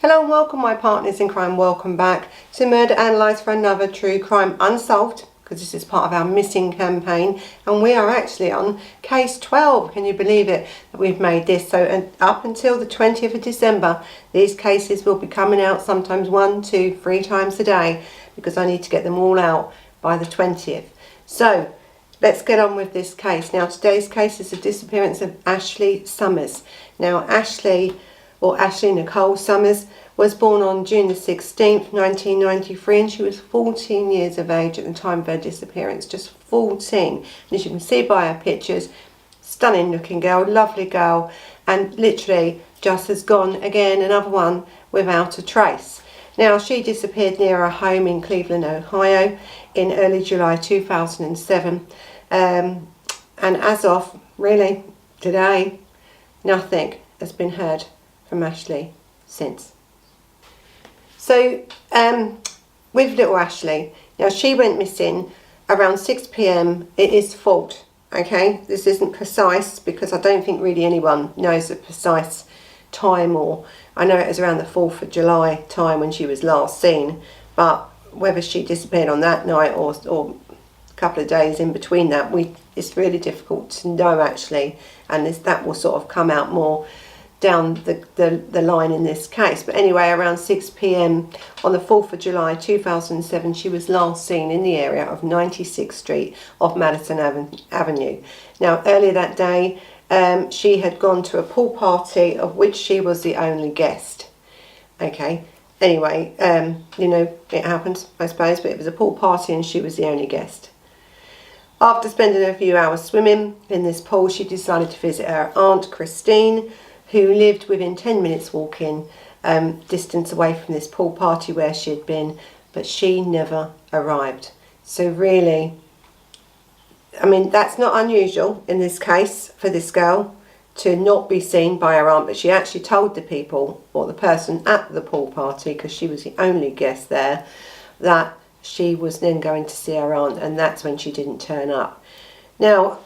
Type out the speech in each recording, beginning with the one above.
Hello and welcome my partners in crime, welcome back to Murder Analysed for another true crime unsolved, because this is part of our missing campaign and we are actually on case 12. Can you believe it that we've made this? So up until the 20th of December these cases will be coming out sometimes 1, 2, 3 times a day, because I need to get them all out by the 20th. So let's get on with this case. Now today's case is the disappearance of Ashley Summers. Now Ashley Nicole Summers was born on June the 16th, 1993, and she was 14 years of age at the time of her disappearance, just 14. And as you can see by her pictures, stunning looking girl, lovely girl, and literally just has gone again, another one without a trace. Now she disappeared near her home in Cleveland, Ohio in early July 2007, and as of really today, nothing has been heard from Ashley since. So with little Ashley, now she went missing around 6 p.m. It is fault, okay? This isn't precise because I don't think really anyone knows the precise time, or I know it was around the 4th of July time when she was last seen, but whether she disappeared on that night or a couple of days in between that, it's really difficult to know actually, and that will sort of come out more down the line in this case. But anyway, around 6 p.m. on the 4th of July 2007 she was last seen in the area of 96th Street of Madison Avenue. Now earlier that day she had gone to a pool party of which she was the only guest. Okay, anyway, you know, it happens I suppose, but it was a pool party and she was the only guest. After spending a few hours swimming in this pool, she decided to visit her aunt Christine, who lived within 10 minutes walking distance away from this pool party where she had been, but she never arrived. So really, I mean, that's not unusual in this case for this girl to not be seen by her aunt, but she actually told the people, or the person at the pool party, because she was the only guest there, that she was then going to see her aunt, and that's when she didn't turn up. Now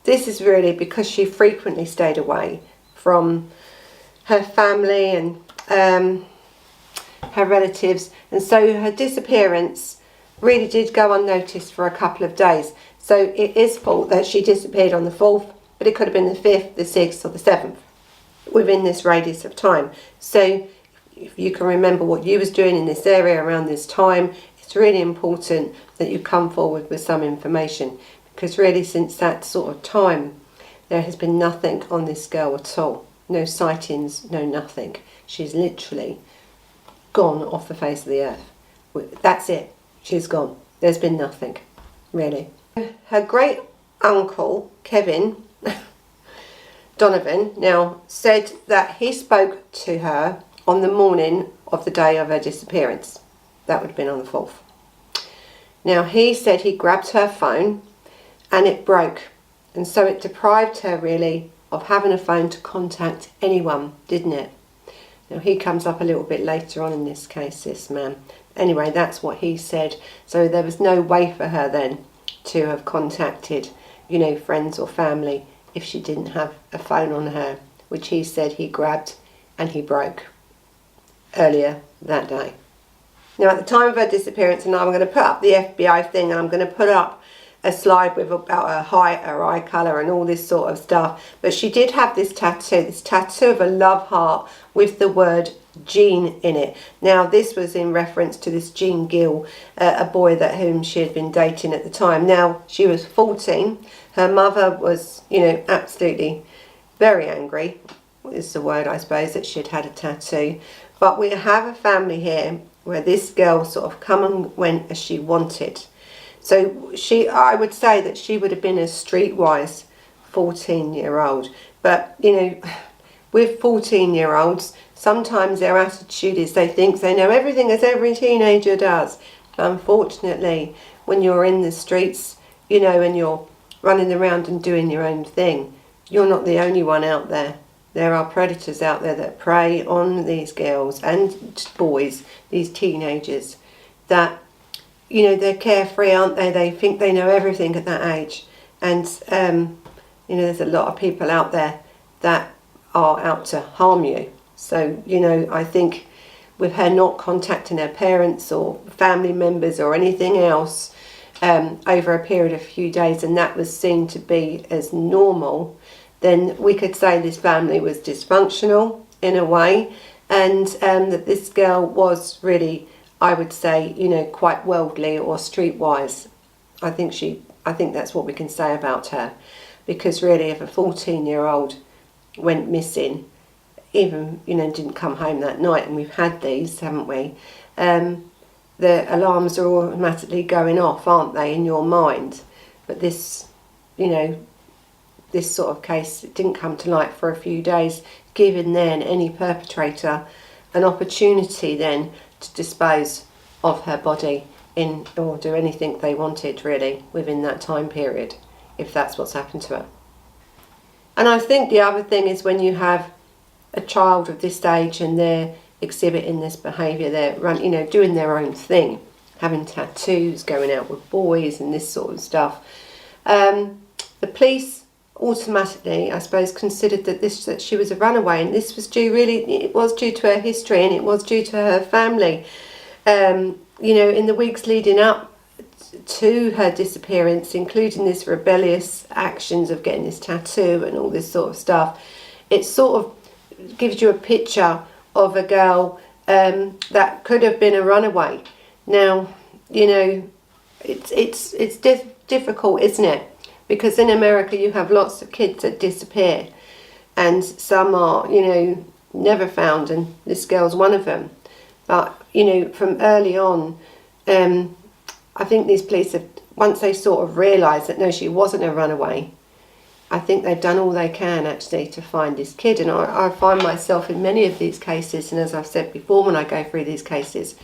this is really because she frequently stayed away from her family and her relatives, and so her disappearance really did go unnoticed for a couple of days. So it is fault that she disappeared on the 4th, but it could have been the 5th, the 6th or the 7th within this radius of time. So if you can remember what you was doing in this area around this time, it's really important that you come forward with some information, because really since that sort of time there has been nothing on this girl at all. No sightings, no nothing. She's literally gone off the face of the earth. That's it. She's gone. There's been nothing, really. Her great uncle, Kevin Donovan, now said that he spoke to her on the morning of the day of her disappearance. That would have been on the 4th. Now he said he grabbed her phone and it broke. And so it deprived her really of having a phone to contact anyone, didn't it? Now he comes up a little bit later on in this case, this man. Anyway, that's what he said. So there was no way for her then to have contacted, you know, friends or family if she didn't have a phone on her, which he said he grabbed and he broke earlier that day. Now at the time of her disappearance, and I'm going to put up the FBI thing, and I'm going to put up a slide with about her height, her eye colour and all this sort of stuff, but she did have this tattoo of a love heart with the word Gene in it. Now this was in reference to this Gene Gill, a boy whom she had been dating at the time. Now she was 14. Her mother was, you know, absolutely very angry, is the word I suppose, that she had had a tattoo. But we have a family here where this girl sort of come and went as she wanted. So I would say that she would have been a streetwise 14-year-old. But, you know, with 14-year-olds, sometimes their attitude is they think they know everything, as every teenager does. Unfortunately, when you're in the streets, you know, and you're running around and doing your own thing, you're not the only one out there. There are predators out there that prey on these girls and boys, these teenagers, that, you know, they're carefree, aren't they? They think they know everything at that age. And, you know, there's a lot of people out there that are out to harm you. So, you know, I think with her not contacting her parents or family members or anything else over a period of a few days, and that was seen to be as normal, then we could say this family was dysfunctional in a way, and that this girl was really, I would say, you know, quite worldly or streetwise. I think that's what we can say about her, because really, if a 14-year-old went missing, even, you know, didn't come home that night, and we've had these, haven't we? The alarms are automatically going off, aren't they, in your mind? But this, you know, this sort of case, it didn't come to light for a few days, giving then any perpetrator an opportunity then to dispose of her body in, or do anything they wanted really within that time period, if that's what's happened to her. And I think the other thing is, when you have a child of this age and they're exhibiting this behaviour, they're you know, doing their own thing, having tattoos, going out with boys and this sort of stuff, the police automatically, I suppose, considered that she was a runaway, and this was due, really, it was due to her history, and it was due to her family. You know, in the weeks leading up to her disappearance, including this rebellious actions of getting this tattoo and all this sort of stuff, it sort of gives you a picture of a girl that could have been a runaway. Now, you know, it's difficult, isn't it? Because in America you have lots of kids that disappear, and some are, you know, never found, and this girl's one of them. But, you know, from early on, I think these police have, once they sort of realised that no, she wasn't a runaway, I think they've done all they can actually to find this kid. And I find myself in many of these cases, and as I've said before when I go through these cases,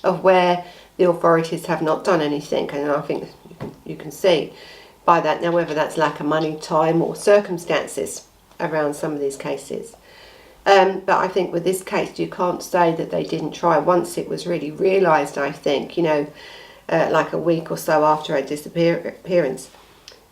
of where the authorities have not done anything. And I think you can see by that now whether that's lack of money, time or circumstances around some of these cases. But I think with this case you can't say that they didn't try. Once it was really realised, I think, you know, like a week or so after her disappearance,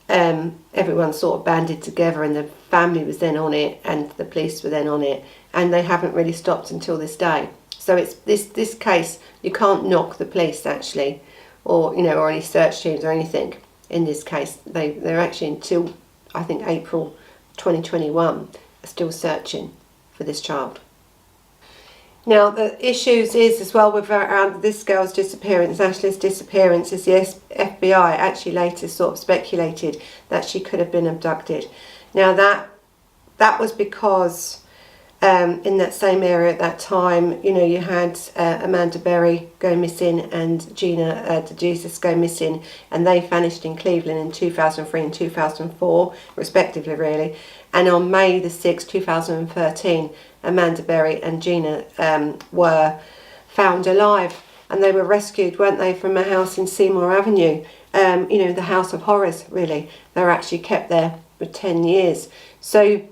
everyone sort of banded together, and the family was then on it, and the police were then on it, and they haven't really stopped until this day. So it's this case, you can't knock the police actually, or, you know, or any search teams or anything. In this case, they're actually, until I think April 2021, are still searching for this child. Now, the issues is as well with around this girl's disappearance, Ashley's disappearance, is the FBI actually later sort of speculated that she could have been abducted. Now that was because in that same area at that time, you know, you had Amanda Berry go missing and Gina DeJesus go missing, and they vanished in Cleveland in 2003 and 2004 respectively, really. And on May the 6th 2013, Amanda Berry and Gina were found alive, and they were rescued, weren't they, from a house in Seymour Avenue, you know, the house of horrors really. They were actually kept there for 10 years. So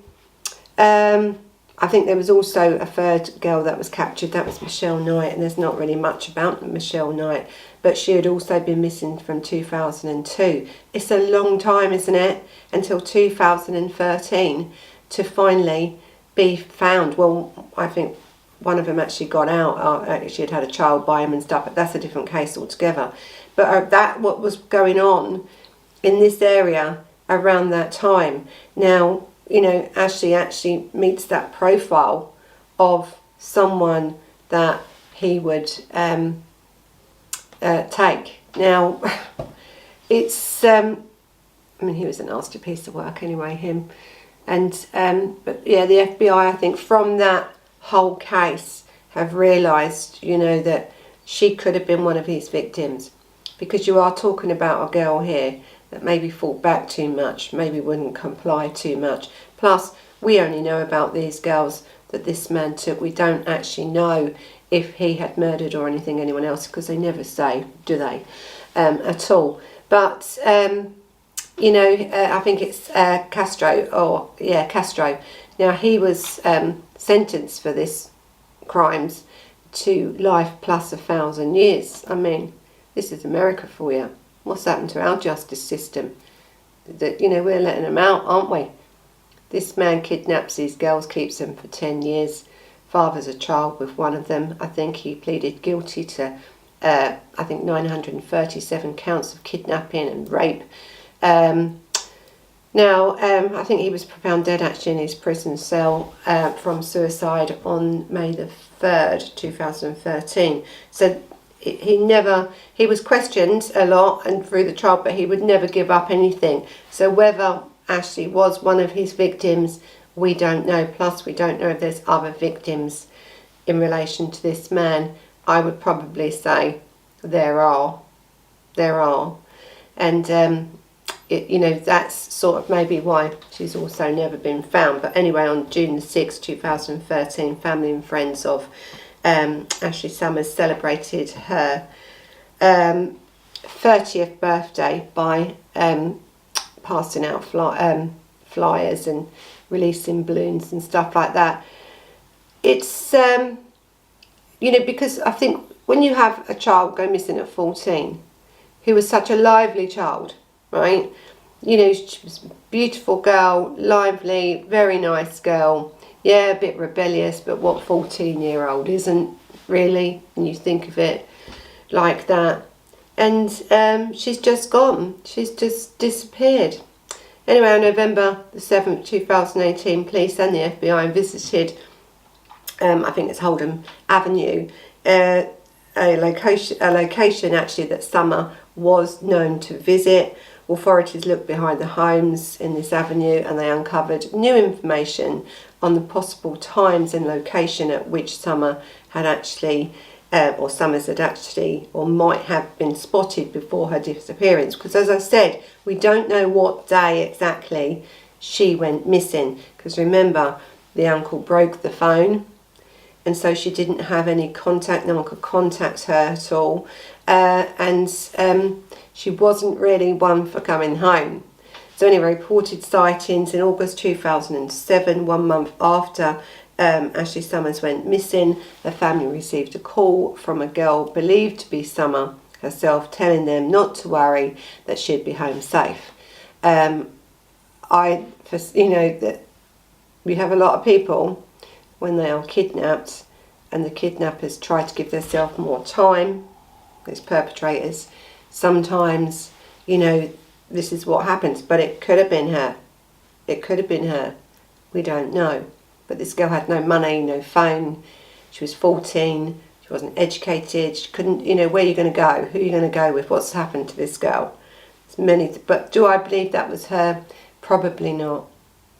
I think there was also a third girl that was captured, that was Michelle Knight, and there's not really much about Michelle Knight, but she had also been missing from 2002. It's a long time, isn't it, until 2013 to finally be found. Well, I think one of them actually got out, she had had a child by him and stuff, but that's a different case altogether. But what was going on in this area around that time. Now, you know, Ashley actually meets that profile of someone that he would take. Now, it's, I mean, he was a nasty piece of work anyway, him. And, but yeah, the FBI, I think, from that whole case have realised, you know, that she could have been one of his victims. Because you are talking about a girl here that maybe fought back too much, maybe wouldn't comply too much. Plus, we only know about these girls that this man took. We don't actually know if he had murdered or anyone else, because they never say, do they, at all. But, you know, I think it's Castro. Now, he was sentenced for this crimes to life plus 1,000 years. I mean, this is America for you. What's happened to our justice system? That, you know, we're letting them out, aren't we? This man kidnaps these girls, keeps them for 10 years, fathers a child with one of them. I think he pleaded guilty to, I think, 937 counts of kidnapping and rape. Now, I think he was found dead actually in his prison cell from suicide on May the 3rd, 2013. So he was questioned a lot and through the trial, but he would never give up anything. So whether Ashley was one of his victims, we don't know. Plus, we don't know if there's other victims in relation to this man. I would probably say there are. And you know, that's sort of maybe why she's also never been found. But anyway, on June the 6th, 2013, family and friends of Ashley Summers celebrated her 30th birthday by passing out flyers and releasing balloons and stuff like that. It's, you know, because I think when you have a child go missing at 14, who was such a lively child, right? You know, she was a beautiful girl, lively, very nice girl. Yeah, a bit rebellious, but what 14-year-old isn't really, when you think of it like that? And she's just gone. She's just disappeared. Anyway, on November the 7th, 2018, police and the FBI visited, I think it's Holden Avenue, a location actually that Summer was known to visit. Authorities looked behind the homes in this avenue and they uncovered new information on the possible times and location at which Summer had actually, or Summers had actually, or might have been spotted before her disappearance. Because as I said, we don't know what day exactly she went missing. Because remember, the uncle broke the phone, and so she didn't have any contact. No one could contact her at all, and she wasn't really one for coming home. So anyway, reported sightings in August 2007, 1 month after Ashley Summers went missing. The family received a call from a girl believed to be Summer herself, telling them not to worry, that she'd be home safe. You know, that we have a lot of people when they are kidnapped, and the kidnappers try to give themselves more time. These perpetrators, sometimes, you know, this is what happens, but it could have been her. It could have been her. We don't know. But this girl had no money, no phone. She was 14. She wasn't educated. She couldn't, you know, where are you going to go? Who are you going to go with? What's happened to this girl? There's many, but do I believe that was her? Probably not.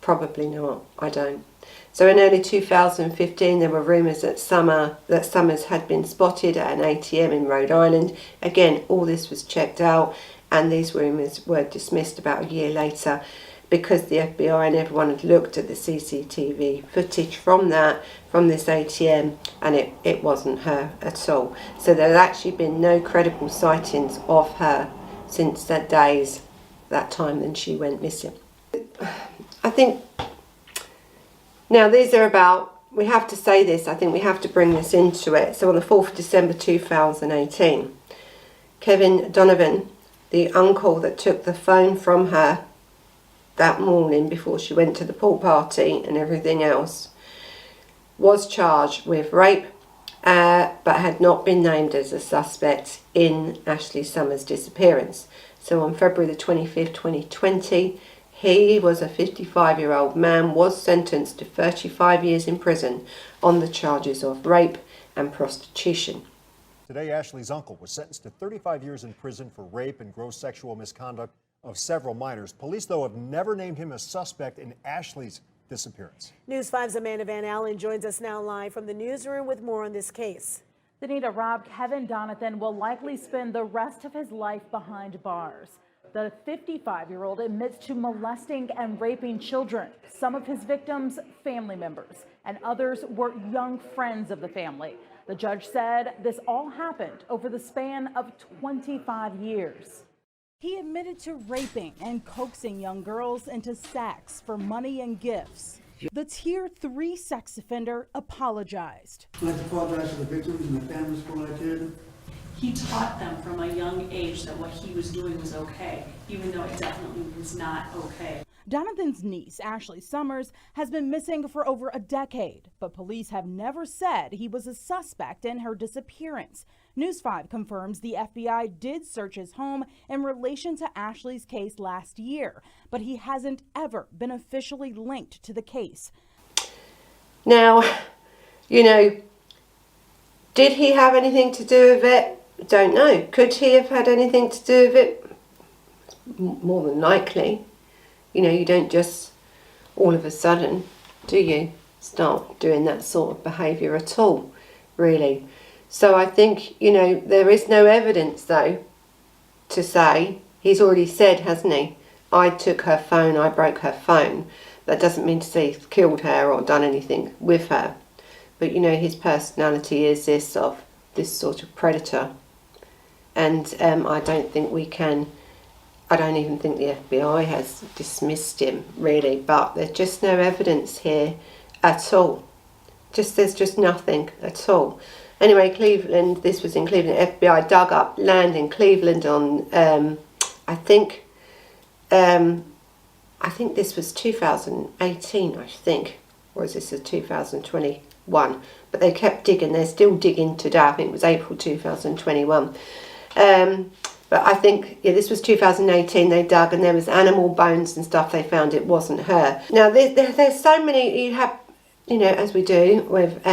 Probably not. I don't. So in early 2015, there were rumours that Summers had been spotted at an ATM in Rhode Island. Again, all this was checked out, and these rumours were dismissed about a year later because the FBI and everyone had looked at the CCTV footage from this ATM, and it wasn't her at all. So there had actually been no credible sightings of her since that time when she went missing. I think, now these are about, we have to say this, I think we have to bring this into it. So on the 4th of December 2018, Kevin Donovan, the uncle that took the phone from her that morning before she went to the pool party and everything else, was charged with rape, but had not been named as a suspect in Ashley Summers' disappearance. So on February the 25th, 2020, he was a 55-year-old man, was sentenced to 35 years in prison on the charges of rape and prostitution. Today, Ashley's uncle was sentenced to 35 years in prison for rape and gross sexual misconduct of several minors. Police, though, have never named him a suspect in Ashley's disappearance. News 5's Amanda Van Allen joins us now live from the newsroom with more on this case. Danita, Rob, Kevin Donathan will likely spend the rest of his life behind bars. The 55-year-old admits to molesting and raping children. Some of his victims, family members, and others were young friends of the family. The judge said this all happened over the span of 25 years. He admitted to raping and coaxing young girls into sex for money and gifts. The Tier 3 sex offender apologized. I'd like to apologize to the victims and the families for what I did. He taught them from a young age that what he was doing was okay, even though it definitely was not okay. Donathan's niece, Ashley Summers, has been missing for over a decade, but police have never said he was a suspect in her disappearance. News 5 confirms the FBI did search his home in relation to Ashley's case last year, but he hasn't ever been officially linked to the case. Now, you know, did he have anything to do with it? Don't know. Could he have had anything to do with it? More than likely. You know, you don't just all of a sudden, do you, start doing that sort of behaviour at all, really. So I think, you know, there is no evidence, though, to say, he's already said, hasn't he, I took her phone, I broke her phone. That doesn't mean to say he's killed her or done anything with her. But, you know, his personality is this sort of predator. And I don't think we can, I don't even think the FBI has dismissed him, really. But there's just no evidence here at all. There's just nothing at all. Anyway, Cleveland, this was in Cleveland. FBI dug up land in Cleveland on, I think this was 2018, I think. Or is this a 2021? But they kept digging. They're still digging today. I think it was April 2021. But I think, yeah, this was 2018. They dug and there was animal bones and stuff. They found it wasn't her. Now, there's so many, you have, you know, as we do with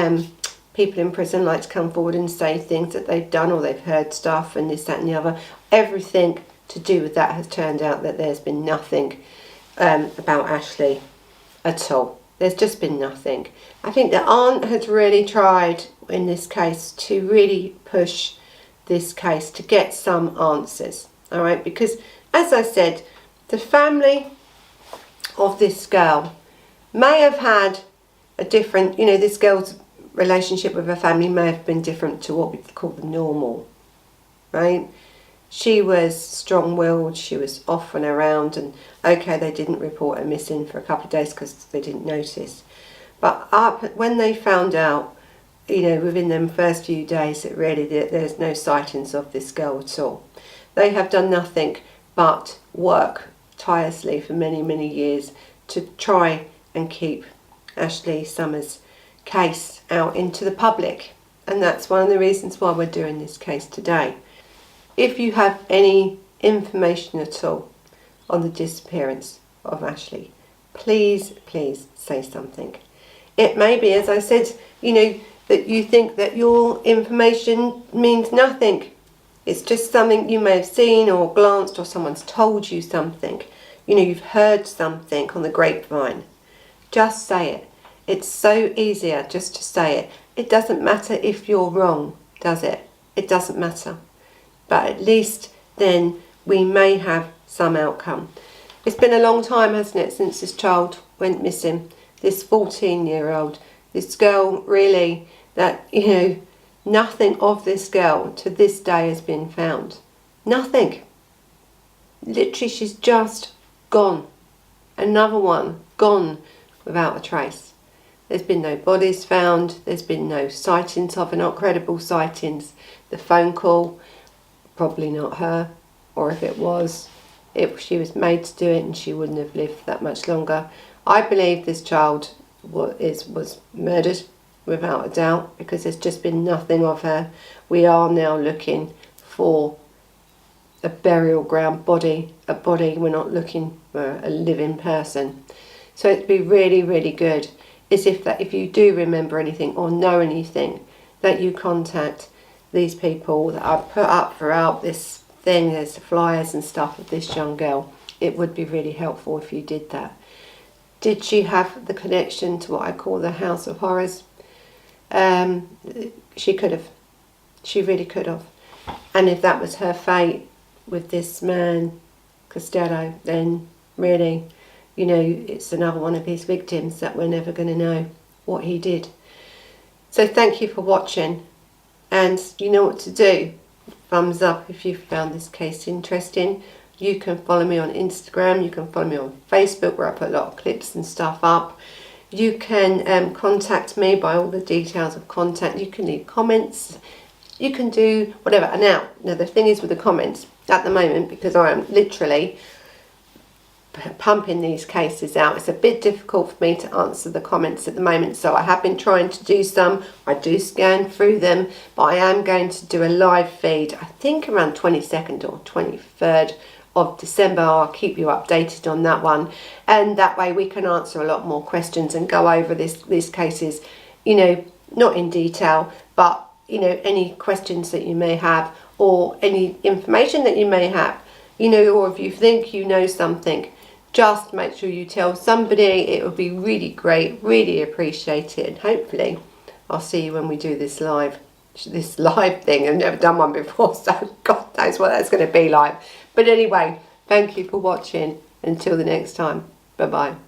people in prison like to come forward and say things that they've done or they've heard stuff and this, that and the other. Everything to do with that has turned out that there's been nothing about Ashley at all. There's just been nothing. I think the aunt has really tried in this case to really push this case to get some answers, all right? Because, as I said, the family of this girl may have had a different, you know, this girl's relationship with her family may have been different to what we call the normal, right? She was strong-willed, she was off and around, and okay, they didn't report her missing for a couple of days because they didn't notice. But when they found out, you know, within them first few days, that really there's no sightings of this girl at all. They have done nothing but work tirelessly for many, many years to try and keep Ashley Summers' case out into the public. And that's one of the reasons why we're doing this case today. If you have any information at all on the disappearance of Ashley, please, please say something. It may be, as I said, you know, that you think that your information means nothing. It's just something you may have seen or glanced, or someone's told you something. You know, you've heard something on the grapevine. Just say it. It's so easier just to say it. It doesn't matter if you're wrong, does it? It doesn't matter. But at least then we may have some outcome. It's been a long time, hasn't it, since this child went missing. This 14-year-old, this girl, really, that, you know, nothing of this girl to this day has been found. Nothing. Literally, she's just gone. Another one gone without a trace. There's been no bodies found. There's been no sightings of her, not credible sightings. The phone call, probably not her, or if it was, she was made to do it and she wouldn't have lived that much longer. I believe this child was murdered without a doubt, because there's just been nothing of her. We are now looking for a burial ground body, a body. We're not looking for a living person. So it'd be really, really good is if you do remember anything or know anything, that you contact these people that I've put up throughout this thing. There's the flyers and stuff of this young girl. It would be really helpful if you did that. Did she have the connection to what I call the House of Horrors? She could have. She really could have. And if that was her fate with this man, Costello, then really, you know, it's another one of his victims that we're never going to know what he did. So thank you for watching. And you know what to do. Thumbs up if you found this case interesting. You can follow me on Instagram. You can follow me on Facebook, where I put a lot of clips and stuff up. You can contact me by all the details of contact. You can leave comments. You can do whatever. And now the thing is with the comments at the moment, because I am literally pumping these cases out. It's a bit difficult for me to answer the comments at the moment, so I have been trying to do some. I do scan through them, but I am going to do a live feed, I think around 22nd or 23rd of December. I'll keep you updated on that one, and that way we can answer a lot more questions and go over these cases, you know, not in detail, but you know, any questions that you may have or any information that you may have, you know, or if you think you know something, just make sure you tell somebody. It would be really great, really appreciated. Hopefully I'll see you when we do this live thing. I've never done one before, so God knows what that's going to be like. But anyway, thank you for watching. Until the next time, bye bye.